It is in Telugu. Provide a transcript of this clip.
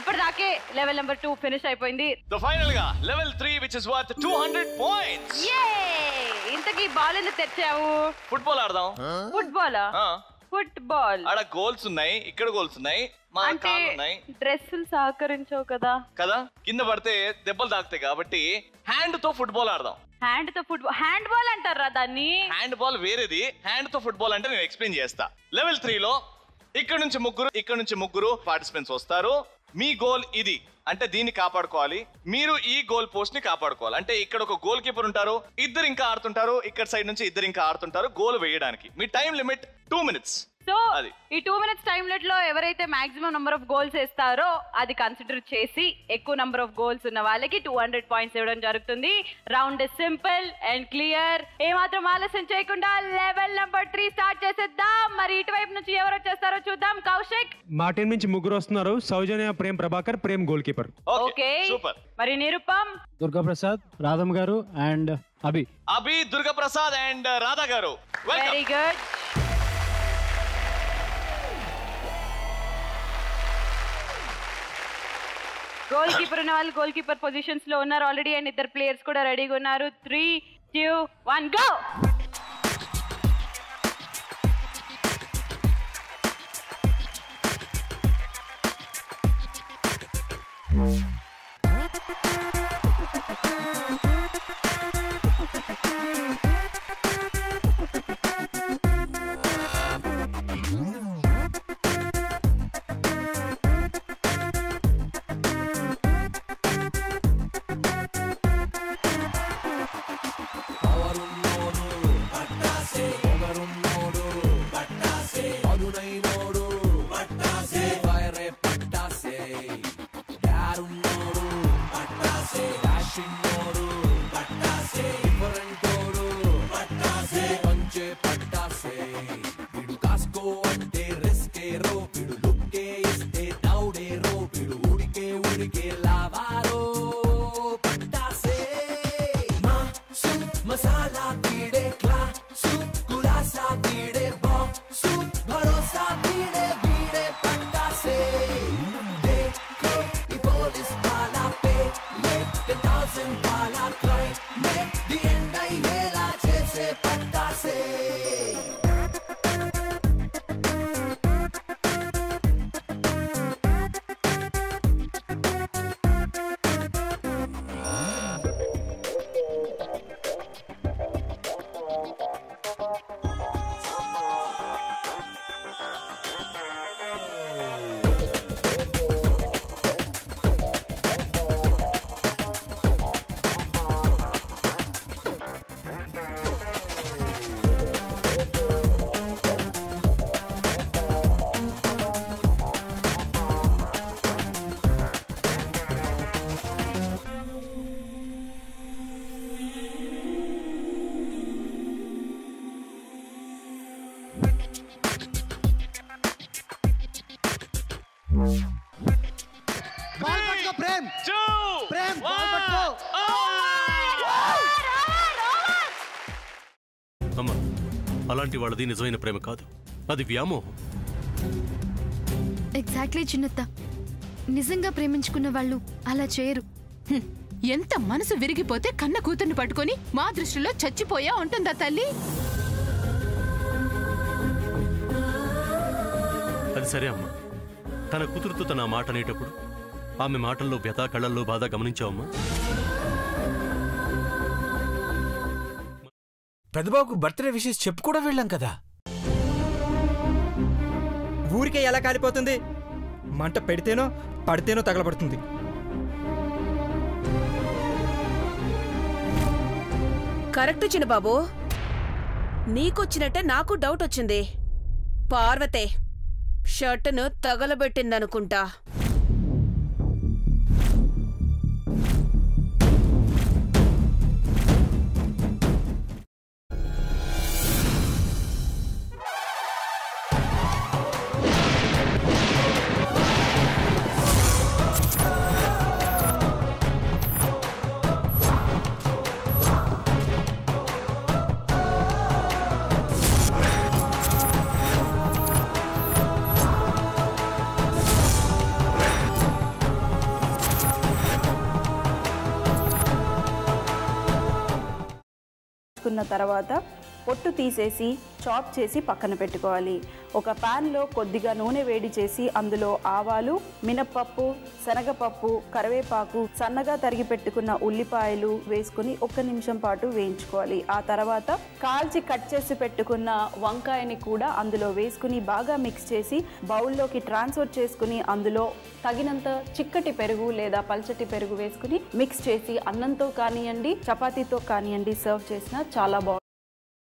ఇప్పటిదాకే లెవెల్ నెంబర్ 2 ఫినిష్ అయిపోయింది. ఫైనల్ గా level 3 which is worth 200 points. ఇంతకీ బాల్ ఎందుకు తెచ్చావు? ఫుట్బాల్ ఆడదాం. ఫుట్బాల్? ఫుట్బాల్ ఆడ గోల్స్ ఉన్నాయి, ఇక్కడ గోల్స్ ఉన్నాయి, మా కాళ్ళు ఉన్నాయి. డ్రెస్సులు సహకరించవు కదా కింద పడితే దెబ్బలు తాకుతాయి కాబట్టి హ్యాండ్ తో ఫుట్బాల్ ఆడదాం. హ్యాండ్ తో ఫుట్బాల్? హ్యాండ్ బాల్ అంటారా దాన్ని? హ్యాండ్ బాల్ వేరేది, హ్యాండ్ తో ఫుట్బాల్ అంటే నేను ఎక్స్ప్లెయిన్ చేస్తా. లెవెల్ 3 లో ఇక్కడ నుంచి ముగ్గురు పార్టిసిపెంట్స్ వస్తారు. మీ గోల్ ఇది అంటే దీన్ని కాపాడుకోవాలి, మీరు ఈ గోల్ పోస్ట్ ని కాపాడుకోవాలి. అంటే ఇక్కడ ఒక గోల్ కీపర్ ఉంటారు, ఇద్దరు ఇంకా ఆడుతుంటారు, ఇక్కడ సైడ్ నుంచి ఇద్దరు ఇంకా ఆడుతుంటారు గోల్ వేయడానికి. మీ టైం లిమిట్ 2 minutes. సో ఈ 2 minutes టైం లిమిట్ లో ఎవరైతే మాక్సిమం నంబర్ ఆఫ్ గోల్స్ వేస్తారో అది కన్సిడర్ చేసి ఎక్కువ నంబర్ ఆఫ్ గోల్స్ ఉన్న వాళ్ళకి 200 పాయింట్స్ ఇవ్వడం జరుగుతుంది. Round simple and clear. ఏమాత్రం ఆలస్యం చేయకుండా లెవెల్ నెంబర్ 3 స్టార్ట్ చేసేద్దాం. మరి ఇటువైపు నుంచి ఎవరు వచ్చేస్తారో చూద్దాం. కౌశిక్, మా టీం నుంచి ముగ్గురు వస్తున్నారు. Soujanya, Prem Prabhakar, Prem goalkeeper. Okay మరి నిరుపమ్, దుర్గాప్రసాద్, రాధమ్ గారు అండ్ అభి, దుర్గాప్రసాద్ అండ్ రాధా గారు. Very good. గోల్ కీపర్ ఉన్న వాళ్ళు గోల్ కీపర్ పొజిషన్స్ లో ఉన్నారు ఆల్రెడీ అండ్ ఇద్దరు ప్లేయర్స్ కూడా రెడీగా ఉన్నారు. 3, 2, 1 గో. అలాంటి వాళ్ళది నిజమైన ప్రేమ కాదు, అది వ్యామోహం. ఎగ్జాక్ట్లీ చిన్నత్త, నిజంగా ప్రేమించుకున్న వాళ్ళు అలా చేయరు. ఎంత మనసు విరిగిపోతే కన్న కూతుర్ని పట్టుకొని మా దృష్టిలో చచ్చిపోయా ఉంటుందా తల్లి? అది సరే అమ్మా, తన కూతురుతో తన మాట అనేటప్పుడు ఆమె మాటల్లో వ్యథ, కళ్ళల్లో బాధ గమనించావమ్మా? పెద్దబాబుకు బర్త్డే విషెస్ చెప్పు కూడా వెళ్ళాం కదా. ఊరికే ఎలా కాలిపోతుంది? మంట పెడితేనో పడితేనో తగలబడుతుంది. కరెక్ట్ చిన్నబాబు, నీకొచ్చినట్టే నాకు డౌట్ వచ్చింది. పార్వతే షర్టును తగలబెట్టిందనుకుంటా. వేసుకున్న తర్వాత పొట్టు తీసేసి చాప్ చేసి పక్కన పెట్టుకోవాలి. ఒక ప్యాన్లో కొద్దిగా నూనె వేడి చేసి అందులో ఆవాలు, మినప్పప్పు, శనగపప్పు, కరివేపాకు, సన్నగా తరిగి పెట్టుకున్న ఉల్లిపాయలు వేసుకుని 1 నిమిషం పాటు వేయించుకోవాలి. ఆ తర్వాత కాల్చి కట్ చేసి పెట్టుకున్న వంకాయని కూడా అందులో వేసుకుని బాగా మిక్స్ చేసి బౌల్లోకి ట్రాన్స్ఫర్ చేసుకుని అందులో తగినంత చిక్కటి పెరుగు లేదా పల్చటి పెరుగు వేసుకుని మిక్స్ చేసి అన్నంతో కానివ్వండి, చపాతీతో కానివ్వండి సర్వ్ చేసినా చాలా బాగుంటుంది.